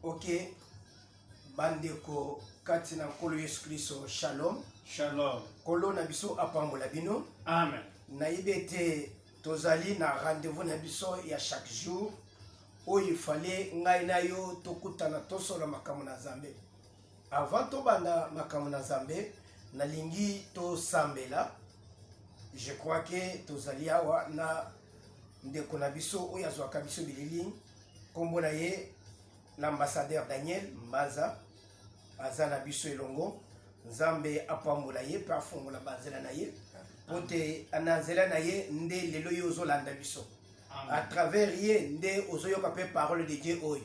Ok, bandeko kati na nkolo Yesu Kristo, shalom. Shalom. Kolo na biso apambola bino. Amen. Na ibete tozali na rendez-vous na biso ya chaque jour. Oyo il fallait ngai na yo tokutana tosola makambo na Nzambe. Avant to banda makambo na Nzambe, nalingi to sambela. Je crois que tozali awa na ndeko na biso oyo azwaka biso bilili. Kombo na ye l'ambassadeur Daniel Mbaza aza na biso elongo. Nzambe apambola ye pe afongola banzela na ye pote ananzela na ye nde lelo yo ozolanda biso à travers ye nde ozoyoka pe parole de Dieu oyo.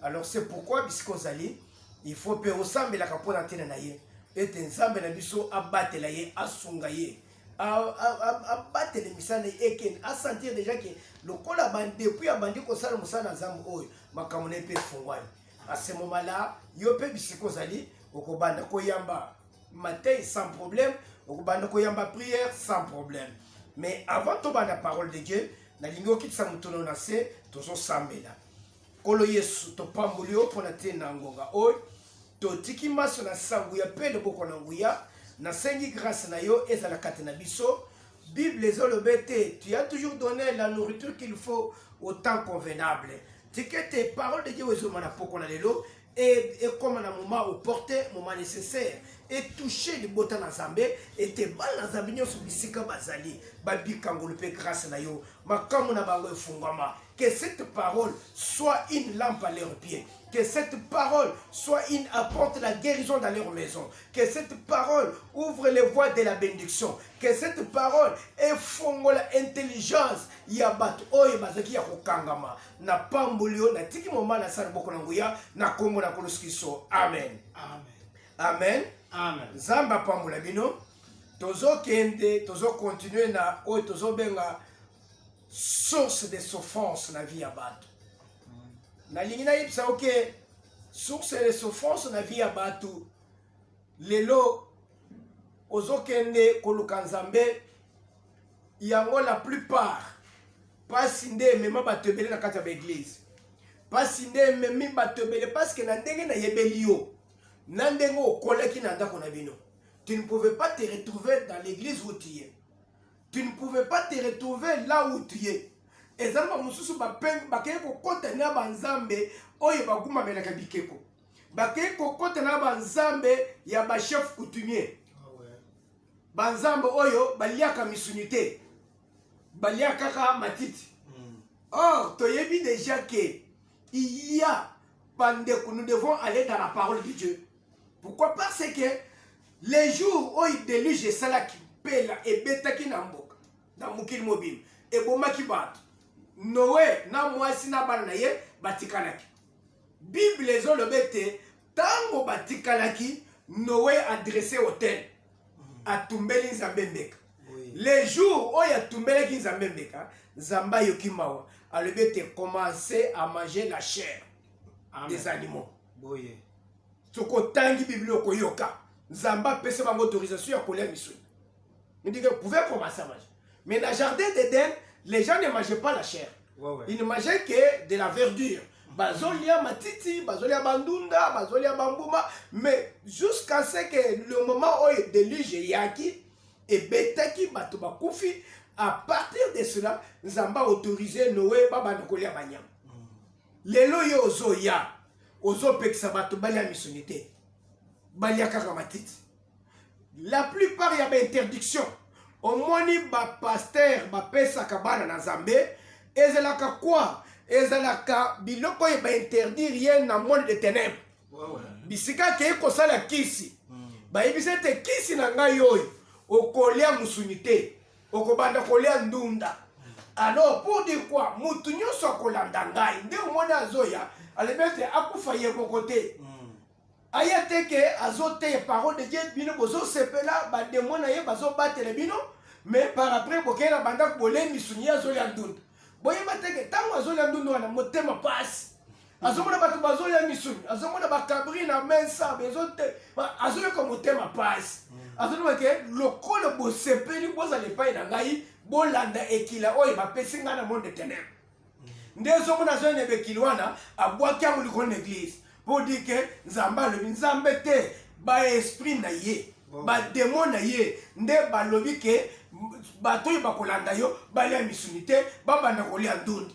Alors c'est pourquoi bisiko zali il faut pe osambelaka mpona ntena na ye ete nzambe na biso abatela ye asunga ye abatele misala eken asentir déjà que lokola depuis abandi kosala mosala na nzambe oyo makambo na ye mpe efungwani. À ce moment-là yo pe bisiko zali okobanda koyamba matin sans problème, okobanda koyamba prière sans problème. Mais avant to banda parole de Dieu, na lingo kitsa mutono na se tozo sambela. Kolo Yesu to pambulio pona te na ngonga oy, to tiki maso na sangu ya pele boko na nguya, na sengi grâce na yo ezala kate na biso. Bible ezolobete, tu as toujours donné la nourriture qu'il faut au temps convenable. Tike tes paroles de Dieu ezomana poko na lelo. Et comme un moment au porté, moment nécessaire, et toucher les bottes dans Zambé, et te bal dans Zambé, sur Bissika Bazali, Babi Kangolpe grâce na yo, ma comme on a bago fungama, que cette parole soit une lampe à leurs pieds, que cette parole soit une apporte la guérison dans leur maison, que cette parole ouvre les voies de la bénédiction, que cette parole effongo la intelligence, yabat oye bazaki ya kokangama, na pambulio, na tiki moment na sana boko na nguya, na kombo na koloskiso. Amen. Amen. Amen. Amen. Zamba pambula bino. Tozo kende, tozo continuer na oyo tozo benga source de souffrance na vie ya bato. Na lingi na yipsa ok source de souffrance na vie ya bato. Lelo ozo kende koluka Nzambe yango la plupart pasi nde mema bato ebele na kati ya l'église. Pasi nde memi bato ebele parce que na ndenge na yebeli yo. Na ndenge okoleki na ndako na bino. Tu ne pouvais pas te retrouver dans l'église où tu es. Tu ne pouvais pas te retrouver là où tu es. Et ça m'a mususu bakeye kokota na banzambe oyo baguma melaka bikeko. Bakeye kokota na banzambe ya ba chef coutumier. Banzambe oyo baliaka misunité. Baliaka ka matiti. Or, toyebi déjà que il y a pendant que nous devons aller dans la parole de Dieu. Pourquoi? Parce que les jours où il déluge salaki pela et betaki na mboka dans mukil mobile et bomaki bat Noé na mwasi na bana na ye batikalaki. Bible ezolobete tango batikalaki Noé adressé hôtel atumbeli Nzambe mbeka. Les jours où il a tumbelaki Nzambe mbeka Nzamba yokimawa alobete commencer à manger la chair. Amen. Des animaux. Boye. Soko tangi biblio koyoka. Nzamba pese bango autorisation à coller misui. Il dit que vous pouvez commencer à manger. Mais dans le jardin d'Éden, les gens ne mangeaient pas la chair. Ouais. Ils ne mangeaient que de la verdure. Bazolia matiti, bazolia bandunda, bazolia bambuma. Mais jusqu'à ce que le moment où il déluge yaki et betaki batuba koufi, à partir de cela, Nzamba autorisé Noé baba nokolia banyam. Lelo yo ozoya ozo pekisa bato balia missionité balia kaka matiti. La plupart ya ba interdiction au moni ba pasteur ba pesa kabana na Nzambe ezalaka quoi ezalaka biloko ye ba interdire rien na monde de ténèbres. Bisika ke ko sala kisi ba ibisete kisi na ngai yoyo okolia musunité okobanda kolia ndunda. Alors pour dire quoi mutu nyonso akolanda ngai nde omona azoya alebete akufa ye kokote ayate ke azote ye parole de Dieu bino bozo sepela ba demona ye bazo batele bino mais par après bokela banda bolé misuni azoya ndunda boye bateke tango azoya ndunda wana motema passe azomona batu bazoya misuni azomona bakabri na mensa bezote azoya ko motema passe azomona ke lokolo bo sepeli boza le pai na ngai bolanda ekila oyo bapesi nga na monde de ténèbres. Ndezo mona zo ne bekilwana abwaki amuliko na église. pour dire que nzamba le nzambe te ba esprit na ye ba démon na ye nde ba lobi ke bato yi bakolanda yo balia misunité babanda kolia ndundi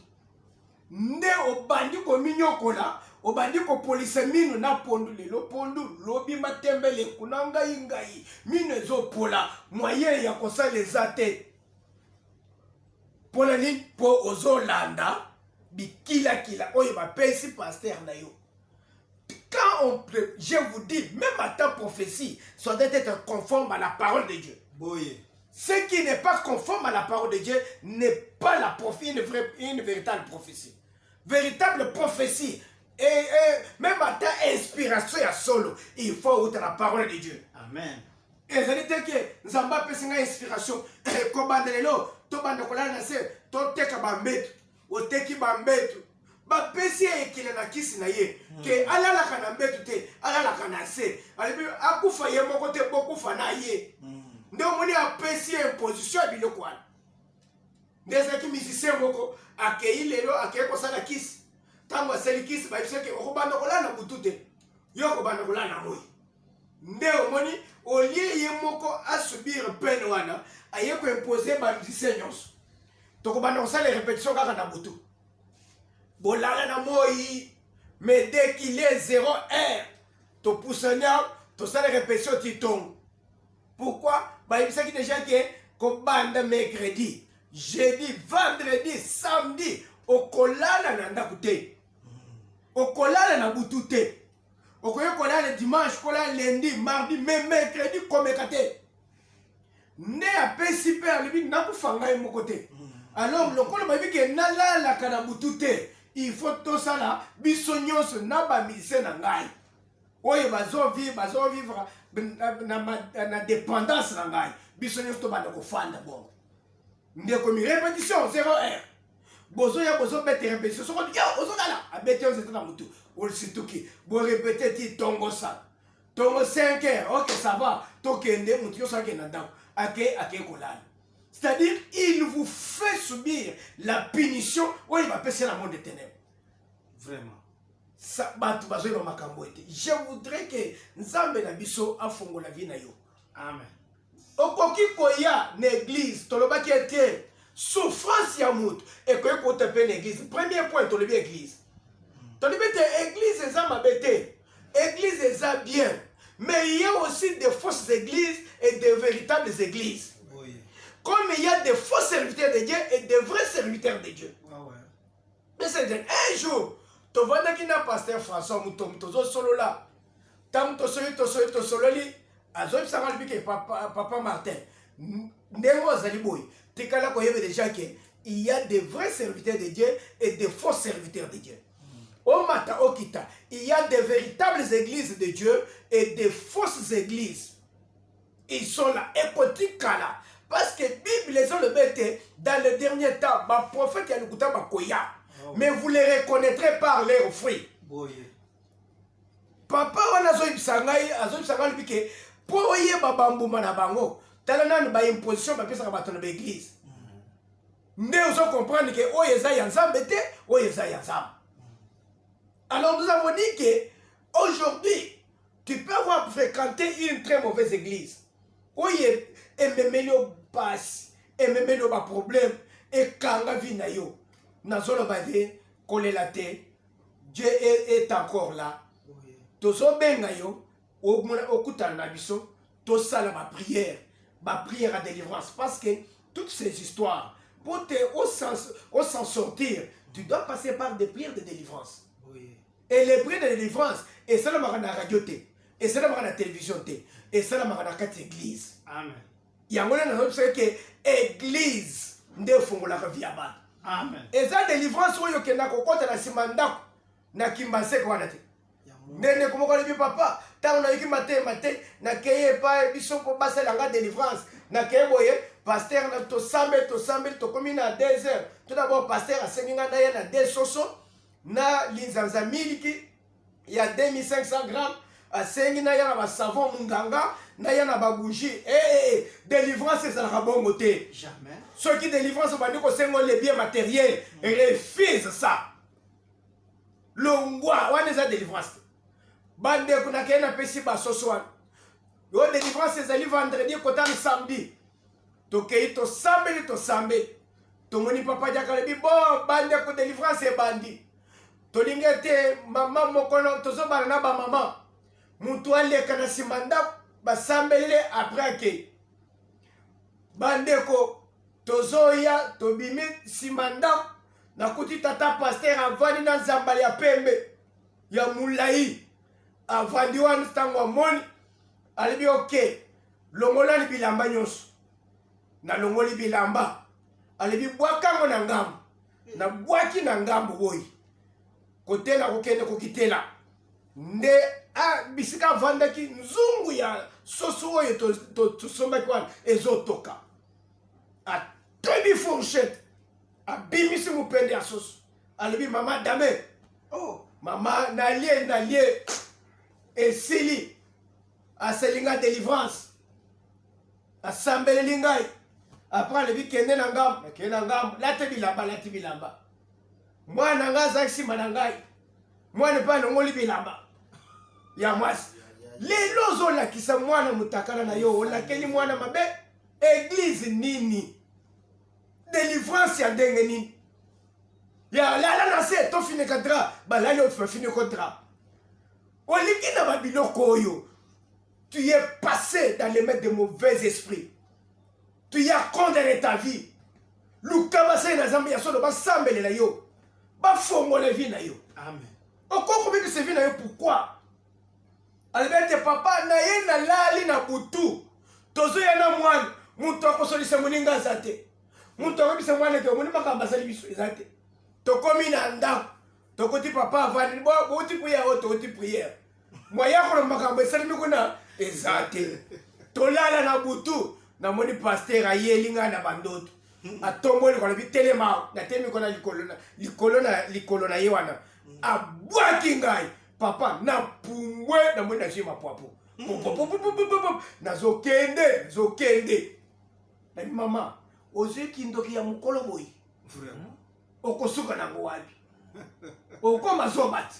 nde obandi kominyokola obandi kopolisa mino na pondu lelo pondu lobi matembele kuna ngai mino ezopola moyen ya kosala eza te pona nini po ozolanda bikila oyo bapesi pasteur na yo. Quand je vous dis, même à ta prophétie, ça doit être conforme à la parole de Dieu. Boye. Ce qui n'est pas conforme à la parole de Dieu n'est pas la une véritable prophétie. Véritable prophétie, et même à ta inspiration à solo, il faut être la parole de Dieu. Amen. Et ça dit que Zamba peut une inspiration. Kobandelelo, tobanda kolana na se, to teka bambetu, o teki bambetu. Ba pesi ekile na kisi na ye ke alala kana mbetu te alala kana se alibi akufa ye moko te bokufa na ye ndio moni apesi imposition biloko wana ndeza ki musicien moko akei lelo akei kosala kisi tango aseli kisi ba biseke okobanda kolana butute yo kobanda kolana moyi ndio moni olie ye moko asubir peine wana aye ko imposer ba musicien nyonso tokobanda kosala répétition kaka na butu bolala na moi, mais dès qu'il est 0 heure, tu pousses un arbre, tu sors les répétitions, tu tombes. Pourquoi? Bah, il sait déjà que bande mercredi, jeudi, vendredi, samedi, au kolala na ndakute. Au kolala na butute. Au kolala dimanche, kolala lundi, mardi, même mercredi, comme kate. Ne a pas si peur, lui, n'a pas fangé mon côté. Alors, le col m'a dit que nala la kanabutute. Il faut tout ça là, bisognos na ba mise na ngai. Oye bazo vivre na dépendance na ngai. Bisognos to ba ko fanda bon. Ndeko mi répétition 0 heure. Bozo bete répétition. So ko yo ozo dala. Abete on c'est na mutu. On situki. Bo répéter ti tongo ça. Tongo 5 heures. OK, ça va. Tokende mutu yo sa ke na ndako. Ake kolala. C'est-à-dire, il vous fait subir la punition où il va passer dans le monde des ténèbres. Vraiment. Je voudrais que Nzambe na biso afongo la vie na yo. Amen. Okoki koya na église, toloba ki ete souffrance ya mutu et koye ko tepe na église. Premier point tolobi église. Tolobi te église eza mabete. Église eza bien. Mais il y a aussi des fausses églises et des véritables églises. Comme il y a des faux serviteurs de Dieu et des vrais serviteurs de Dieu. Mais c'est un jour, tu vois qu'il y a un pasteur François Moutom, tu as solo là. Tam to solo li, azob sangal bike papa Martin. Ndemo zaliboy. Tikala ko yebe déjà que il y a des vrais serviteurs de Dieu et des faux serviteurs de Dieu. Au Mata Okita, il y a des véritables églises de Dieu et des fausses églises. Ils sont là, écoutez là. Parce que la Bible les ont le bête dans le dernier temps, ma prophète a le goûté ma koya. Mais vous les reconnaîtrez par leurs fruits. Papa wana zo ibsangai bike po ye babambu mana bango. Talana ba imposition ba pesa ba tona l'église. Nde vous comprendre que o yeza ya nzambe te, o yeza ya nzambe. Alors nous avons dit que aujourd'hui tu peux avoir fréquenté une très mauvaise église. Oye ememelo passe, ememelo ba problème et kanga vina yo. Nazolo bade kolelate. Dieu est encore là. Tozo benga yo okutana na biso to sala ma prière à délivrance parce que toutes ces histoires pour s'en sortir, tu dois passer par des prières de délivrance. Et les prières de délivrance et ça la na radio te, et ça la na télévision te, et ça la na quatre église. Amen. Yangona na observe que église nde fongola ka viaba. Amen. Et ça délivrance oyo ke na kokota na simandako na kimbase ko wana te. Nene komoko lebi papa, tant na yiki matin na keye pa biso ko basela nga délivrance, na keye boye pasteur na to sambe to komi na 2 heures. Tout d'abord pasteur a senginga na ye na 2 soso na linzanza miliki ya 2500 grammes. Asengi na yana ba savon munganga na yana ba bougie délivrance c'est la bongo te jamais ceux qui délivrance bandi ko sengo les biens matériels refusent ça longwa wana za délivrance bande kuna kena pesi basoso yo délivrance ezali vendredi kotani samedi tokei to sambe tomoni papa jakalebi bon bande ko délivrance e bandi tolingete mama mokono tozobana na ba mama mutu aleka na simanda basambelele après ke bandeko tozoya tobimi simanda nakuti tata pasteur avandi na nzambala ya pembe ya mulai avandi wana ntango amoni alibi oke longolani bilamba nyonso na longoli bilamba alibi bwakango na ngambo na bwaki na ngambo woyi kotela kokende kokitela nde bisika vandaki nzungu ya soso oyo tosombaki wana ezotoka atobi fourchette abimisi mupende ya soso alibi mama dame mama nalie esili aselinga délivrance asambeleli ngai après alebi kende na ngambo lati bilamba mwana nga azalaki nsima na ngai mwana mpe anongoli bilamba ya mwasi lelo ozolakisa mwana mutakala na yo olakeli mwana mabe église nini délivrance ya ndenge nini ya lala na se tofineka dra balali ofineko dra oliki na babiloko oyo tu es passé dans les mains de mauvais esprits tu y as condamné ta vie lukabasai na zambe ya solo basambelela yo bafongola vie na yo amen okokobikisa vie na yo pourquoi alibete papa na ye nalali na butu tozoya na mwana mutu akosolisa moninga aza te mutu akobisa mwana te omoni makambo asali biso eza te tokomi na ndako tokoti papa avandi bouti priere oyo tokoti priere mwayakolo makambo esalemi kuna eza te tolala na butu namoni paster ayeli ngai na bandoto atomboli kolobi telema natemi kona likolo na ye wana abwaki ngai papa na pumbwe namoni nazwi mapwapo nazokende nabi mama ozwi kindoki ya mokolo boyi okosuka nango wapi okoma zoba te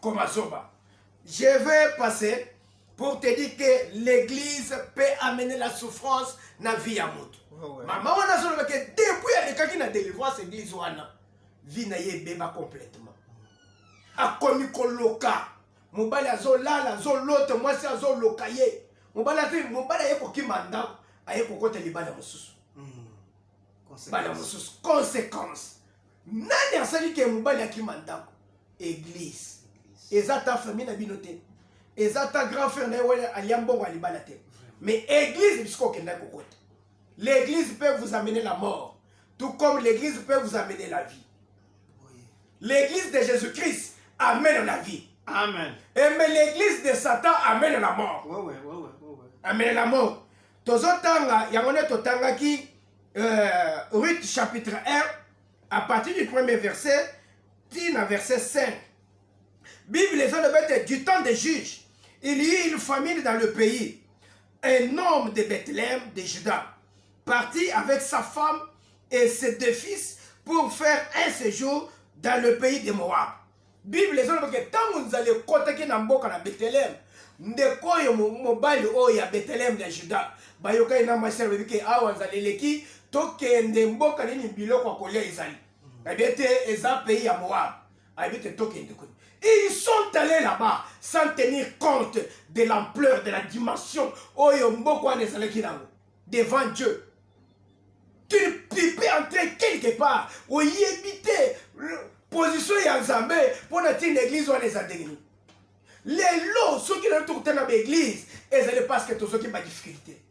koma zoba. Je vais passer pour te dire que l'église peut amener la souffrance dans la vie à moto. Maman, on a solo que depuis elle est na délivrance église wana vie na ye beba complètement. A komi koloka mobali azolala azolote mwasi azoloka ye mobali ati mobali ye kokimanda aye kokota libala mususu. Bala mususu conséquence. Nani asali ke mobali akimanda église. Ezata famille na binote. Ezata grand frère na ye aliambongo alibala te. Mais église bisko kenda kokota. L'église peut vous amener la mort, tout comme l'église peut vous amener la vie. L'église de Jésus-Christ amène la vie. Amen. Mais l'église de Satan amène la mort. Amène la mort. Tozotanga, yangone totanga ki Ruth chapitre 1, à partir du premier verset, tina verset 5. Bible les hommes du temps des juges. Il y eut une famine dans le pays. Un homme de Bethléem, de Juda, parti avec sa femme et ses deux fils pour faire un séjour dans le pays de Moab. Bible les hommes que tant vous allez côté na mboka na Bethléem, ndeko yo mobali o ya Bethléem de Juda, bayoka ina masere bike awa nzaleleki tokende mboka nini biloko kolia ezali. Abete eza pays ya Moab. Abete tokende ko. Ils sont allés là-bas sans tenir compte de l'ampleur, de la dimension devant Dieu. Tu ne peux entrer quelque part où il y habite position Yanzambe pour une église ou les adénis. Les lots, ceux qui ont tourné dans l'église, ils allaient parce que tous ceux qui ont des difficultés.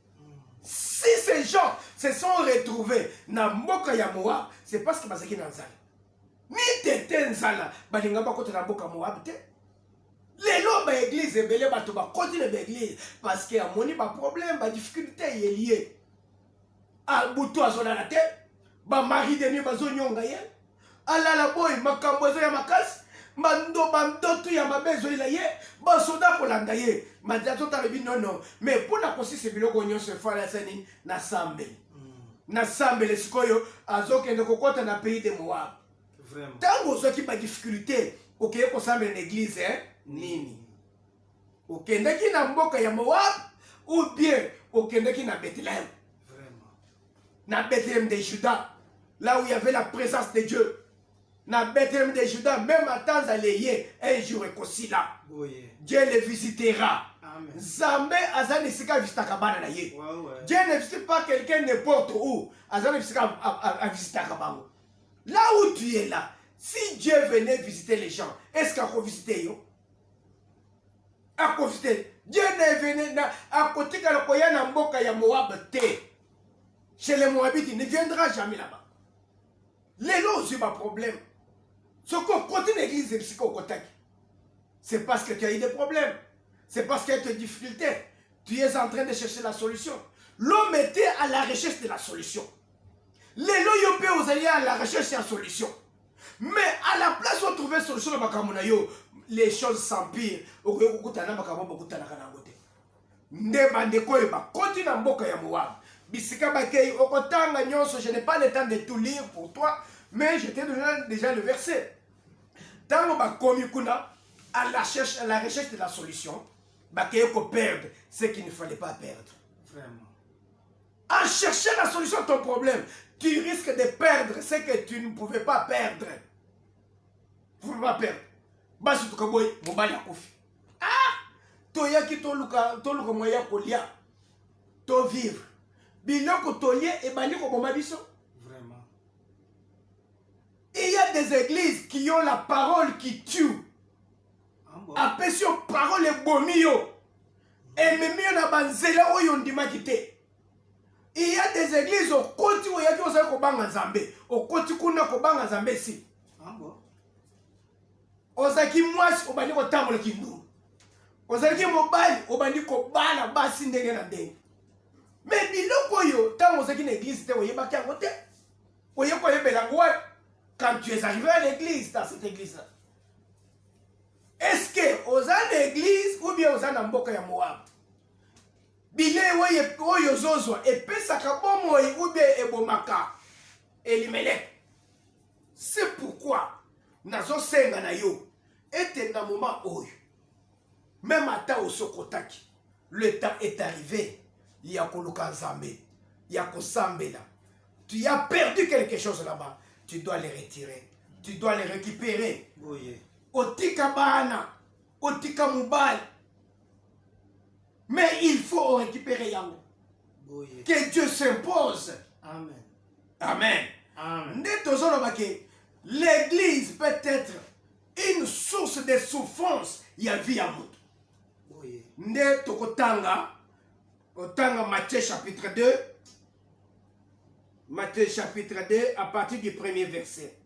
Si ces gens se sont retrouvés dans Mboka Yamoa, c'est parce que Mazaki Nanzal. Ni tete nzala balinga bakota na boka Moab te lelo ba église ebele bato ba koti na église parce que amoni ba problème ba difficulté lié a butu azolala te ba mari de nuit bazonyonga ye ala la boy makambo ezo ya makasi bandoto ya mabezo ila ye ba soda kolanda ye majato talebi non mais pour la consiste biloko nyonso fala seni na sambe lesikoyo azokende kokota na pays de Moab. Tango ceux qui ont des difficultés, okeye kosambela na église nini? Okendeki na mboka ya Moab ou bien okendeki na Bethléem? Vraiment. Na Bethléem de Juda, là où il y avait la présence de Dieu. Na Bethléem de Juda, même à Tanzanie, un jour est là. Dieu le visitera. Amen. Zambé azan isika visitaka bana na ye. Dieu ne visite pas quelqu'un n'importe où. Azan isika visitaka bango. Là où tu es là, si Dieu venait visiter les gens, est-ce qu'il a visité yo? A visité. Dieu ne venait à côté de la na mboka ya Moab te. Chez les Moabites, il ne viendra jamais là-bas. Les lots, c'est pas problème. Ce qu'on continue l'église de psychokotaki, c'est parce que tu as eu des problèmes. C'est parce qu'il y a des difficultés. Tu es en train de chercher la solution. L'homme était à la recherche de la solution. Les loyopés aux alliés à la recherche de la solution. Mais à la place où trouver solution dans Bakamunayo, les choses s'empirent. Continue à mboka ya Moab. Bisika bakei okotanga nyonso, je n'ai pas le temps de tout lire pour toi, mais je t'ai donné déjà le verset. Tango bakomi kuna à la recherche de la solution, bakei ko perdre ce qu'il ne fallait pas perdre. Vraiment. En cherchant la solution à ton problème, tu risques de perdre ce que tu ne pouvais pas perdre. Tu ne pouvais pas perdre. Basi tukaboy mobali akufi. Ah! Toyaki toluka moya kolia. To vivre. Biloko tolie et baniko bomabiso. Vraiment. Il y a des églises qui ont la parole qui tue. Apesio parole et bomio. Et memio na banzela oyo ndimaki te. Il y a des églises au koti où il y a qui ko banga Nzambe. Au koti kuna ko banga Nzambe si. Ozaki mwasi obandi ko tambola kindu. Ozaki mobali obandi ko bana basi ndenge na ndenge. Mais biloko yo tango ozaki na église te oyebaki yango te. Oyeko yebela ngwa quand tu es arrivé à l'église, dans cette église-là. Est-ce que aux l'église ou bien aux na mboka ya Moab? Bile oyo zozwa epesaka bomoi ou bien ebomaka Elimelech. C'est pourquoi nazo senga na yo ete na moment oyo même ata osokotaki le temps est arrivé ya koluka Nzambe ya kosambela. Tu as perdu quelque chose là-bas, tu dois les retirer, tu dois les récupérer. Otika bana, otika mubali. Mais il faut récupérer yango. Que Dieu s'impose. Amen. Amen. Amen. L'église peut être une source de souffrance. Il y a vie à moto. Nde tokotanga otanga Matthieu chapitre 2. Matthieu chapitre 2 à partir du premier verset.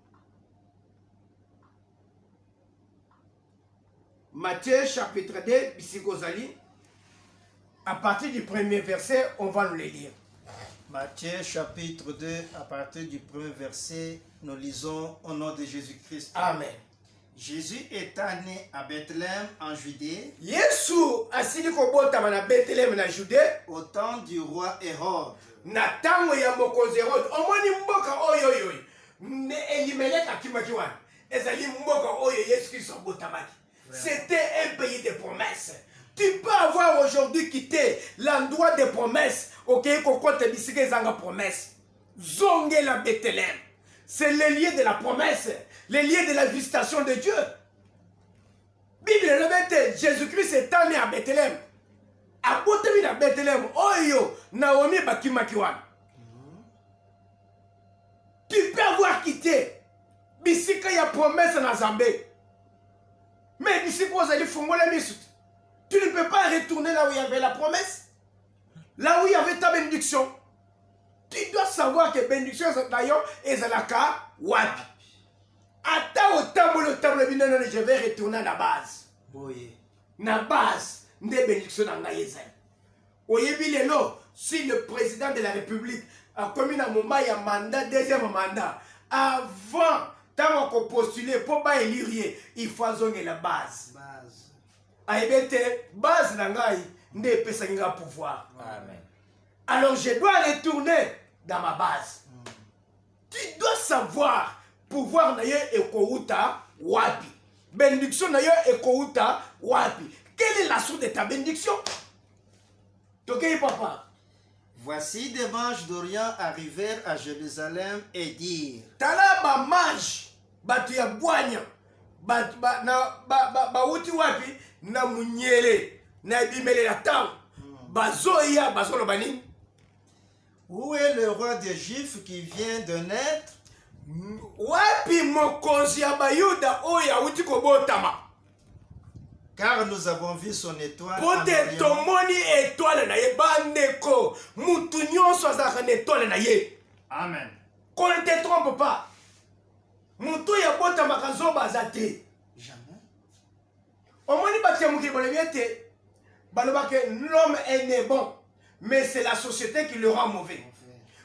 Matthieu chapitre 2, Bisigozali. À partir du premier verset, on va nous les lire. Matthieu chapitre 2, à partir du premier verset, nous lisons au nom de Jésus-Christ. Amen. Jésus étant né à Bethléem en Judée, Yesu asili kobotama na Bethléem na Judée, au temps du roi Hérode. Na tango ya mokonzi Hérode, omoni mboka oyo oyo. Ne Elimelech akimaki wana. Ezali mboka oyo Yesu Christ botamaki. C'était un pays de promesses. Tu peux avoir aujourd'hui quitté l'endroit des promesses. Ok, kokote bisike zanga promesse. Zonge la Bethléem. C'est le lieu de la promesse. Le lieu de la visitation de Dieu. Bible le mette, Jésus-Christ est né à Bethléem. A botemi na Bethléem. Oyo, Naomi bakimakiwan. Tu peux avoir quitté. Bisika ya promesse na Zambé. Mais ici, vous allez fongoler la misute. Tu ne peux pas retourner là où il y avait la promesse. Là où il y avait ta bénédiction. Tu dois savoir que bénédiction d'ailleurs est à la carte. Wapi. Attends au tableau, je vais retourner à la base. La base des bénédictions dans la Yézay. Si le président de la République a commis un moment, il y a un mandat, deuxième mandat, avant. Tant qu'on postule pour pas élire, il faut zoner la base. Aïbete, base nangai, ne peut pas pouvoir. Amen. Alors je dois retourner dans ma base. Tu dois savoir pouvoir naye ekouta wapi. bénédiction na yo ekouta wapi? Quelle est la source de ta bénédiction? Tokei papa. Voici des mages d'Orient arrivèrent à Jérusalem et dirent. Tala ba mage batu ya bwanya bauti wapi na munyele na bimele la taw bazoya bazolo banini. Où est le roi des Juifs qui vient de naître? Wapi mokonzi ya bayuda oya uti kobotama? Car nous avons vu son étoile en Pote Orient. tomoni étoile na ye bandeko mutu nyonso azalaka na étoile na ye. Amen. Qu'on ne te trompe pas. Mutu ya botamaka zoba aza te. Jamais. Omoni batia mokili balobi ete balobake l'homme est né bon, mais c'est la société qui le rend mauvais.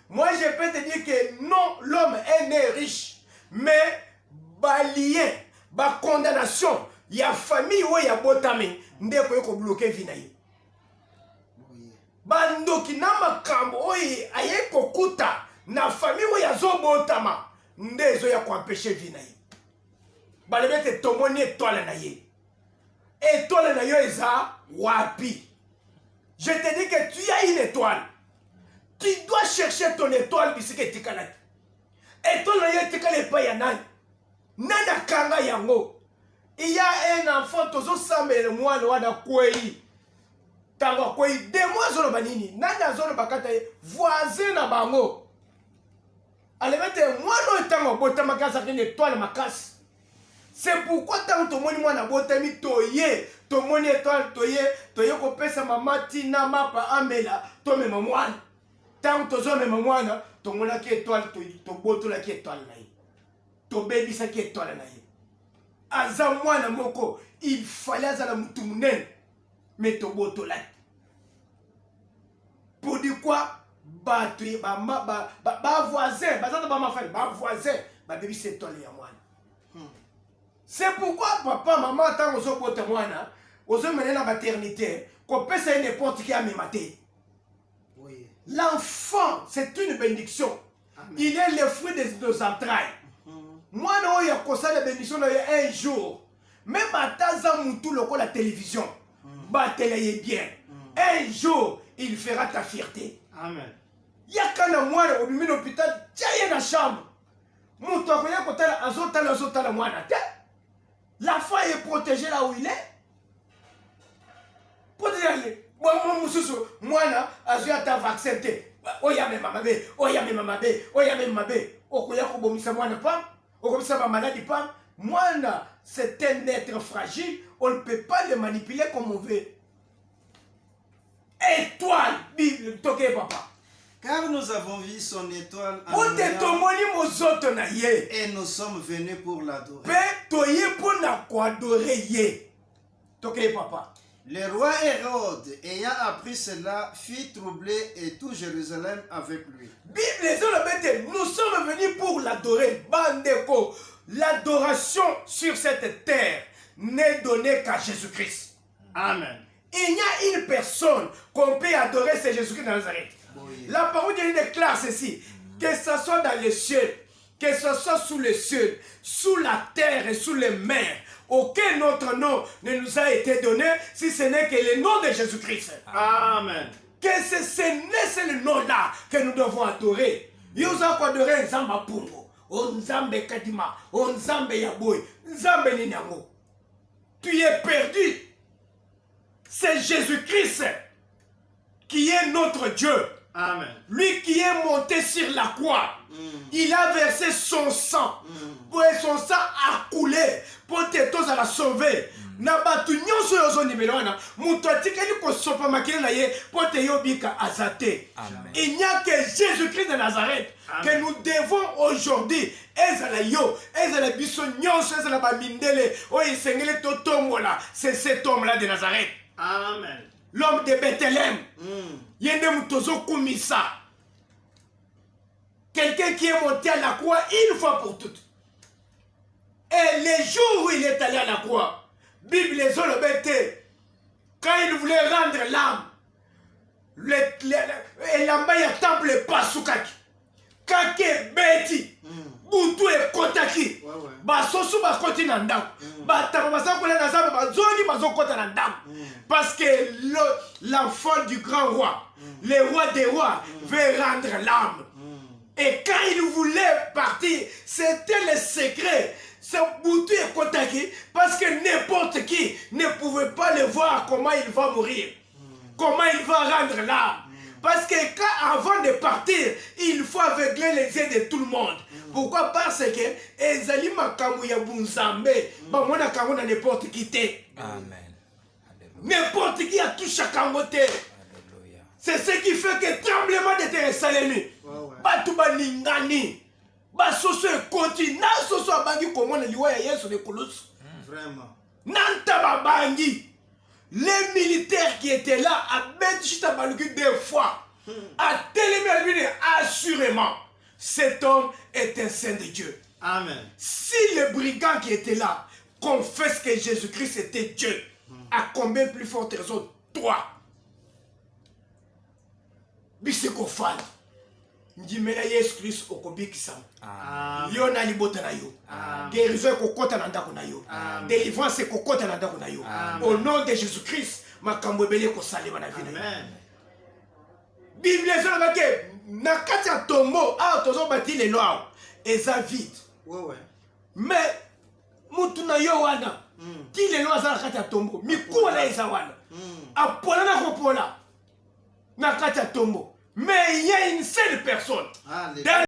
Moi je peux te dire que non, l'homme est né riche, mais balien, ba condamnation, ya famille ou ya botami, ndeko yoko bloquer vie na ye. Bandoki na makambo oyi aye kokuta na famille ou ya zo botama, ndezo ya ko empêcher vie na ye. Balebete tomoni étoile na ye. Étoile na yo eza wapi? Je te dis que tu as une étoile. Tu dois chercher ton étoile bisike tikalaki. Étoile na yo tikale pa ya nani? Nana kanga yango. Il y a un enfant tozo sambele mwana wana kwei. Tango kwei de mois zolo banini. Nana zolo bakata voisin na bango. Alebete mwana tango bota makasa kene étoile makasi. C'est pourquoi tant que mon mwana botami toye, to moni étoile toye ko pesa mama tina mapa amela, to me mwana. Tant que zo me mwana, to mona ki étoile to boto la ki étoile na ye. To baby sa ki étoile na ye. Aza mwana moko, il fallait azala mutu munene, mais to boto la. Pour dire quoi? Ba voisin, ba voisin, ba baby c'est étoile ya mwana. C'est pourquoi papa, maman, tant que vous êtes mwana, vous êtes mené dans la maternité, qu'on peut se n'importe qui a même maté. L'enfant, c'est une bénédiction. Amen. Il est le fruit de nos entrailles. Moi, non, il y a comme ça de bénédiction un jour. Même à Taza Moutou, la télévision, télé bien. Un jour, il fera ta fierté. Amen. Il y a quand même moi, au milieu de l'hôpital, tiens, il y a la chambre. Moutou, il y a quand même moi, l'enfant est protégé là où il est. Protégé. Moi, je ta vaccin. Oya me mamabe, oya me mamabe, oya me mamabe. Okoya ko bomisa mwana pam, okomisa ma maladie pam. Mwana, c'est un être fragile, on ne peut pas le manipuler comme on veut. Étoile, Bible, toke papa. Car nous avons vu son étoile en Orient et nous sommes venus pour l'adorer. Le roi Hérode, ayant appris cela, fit troubler et tout Jérusalem avec lui. Nous sommes venus pour l'adorer. Bandeko, l'adoration sur cette terre n'est donnée qu'à Jésus-Christ. Amen. Il y a une personne qu'on peut adorer, c'est Jésus-Christ de Nazareth. La parole de Dieu déclare ceci, que ce soit dans les cieux, que ce soit sous les cieux, sous la terre et sous les mers, aucun autre nom ne nous a été donné si ce n'est que le nom de Jésus-Christ. Amen. Que c'est le nom-là que nous devons adorer. Nous avons adoré Nzamba Pungo, Nzambe Kadima, Nzambe Yaboy, Nzambe Ninyango. Tu es perdu. C'est Jésus-Christ qui est notre Dieu. Amen. Lui qui est monté sur la croix, il a versé son sang. Son sang a coulé pour te tous à la sauver. Nabatu nyonso yozo nimelona mutu atikeli ko sopa makile na ye pour te yobika azate. Il n'y a que Jésus-Christ de Nazareth. Amen. Que nous devons aujourd'hui ezala yo, ezala biso nyonso, ezala ba mindele, o isengele totombola, c'est cet homme-là de Nazareth. Amen. L'homme de Bethléem. Yende mutozo kumisa. Quelqu'un qui est monté à la croix une fois pour toutes. Et les jours où il est allé à la croix, Bible les olobete, quand il voulait rendre l'âme, et l'amba ya temple pasukaki. Kake beti. butu ekotaki basoso bakoti na ndako batama baza kolia na nzambe bazongi bazokota na ndako parce que l'enfant du grand roi le roi des rois veut rendre l'âme et quand il voulait partir c'était le secret. C'est Boutou et Kotaki parce que n'importe qui ne pouvait pas le voir comment il va mourir, comment il va rendre l'âme. Parce que avant de partir, il faut aveugler les yeux de tout le monde. Pourquoi? Parce que Ezali Makamu ya Bunzambe, Bamona Kamona n'importe qui t'est. Amen. N'importe qui a touché à Kamote. C'est ce qui fait que tremblement de terre salemi. Batouba Ningani. Basoso ekoti na soso abangi komona liwa ya Yesu le kolosi. Vraiment. Nanta babangi. Les militaires qui étaient là à Benchita Baluki 2 fois. À Télémé assurément. Cet homme est un saint de Dieu. Amen. Si les brigands qui étaient là confessent que Jésus-Christ était Dieu, à combien plus forte raison toi? Bisekofal. Ndimena Yesu Christ okobikisa. Yo na libota na yo. Guérison kokota na ndako na yo. Délivrance kokota na ndako na yo. Au nom de Jésus Christ, makambo ebele ko salema na vie na yo. Amen. Bible ezona ke na kati ya tombo tozo bati le noir eza vide. Mais mutu na yo wana ti le noir za kati ya tombo mikuwa na eza wana. Apola na kopola na kati ya tombo. Mais il y a une seule personne.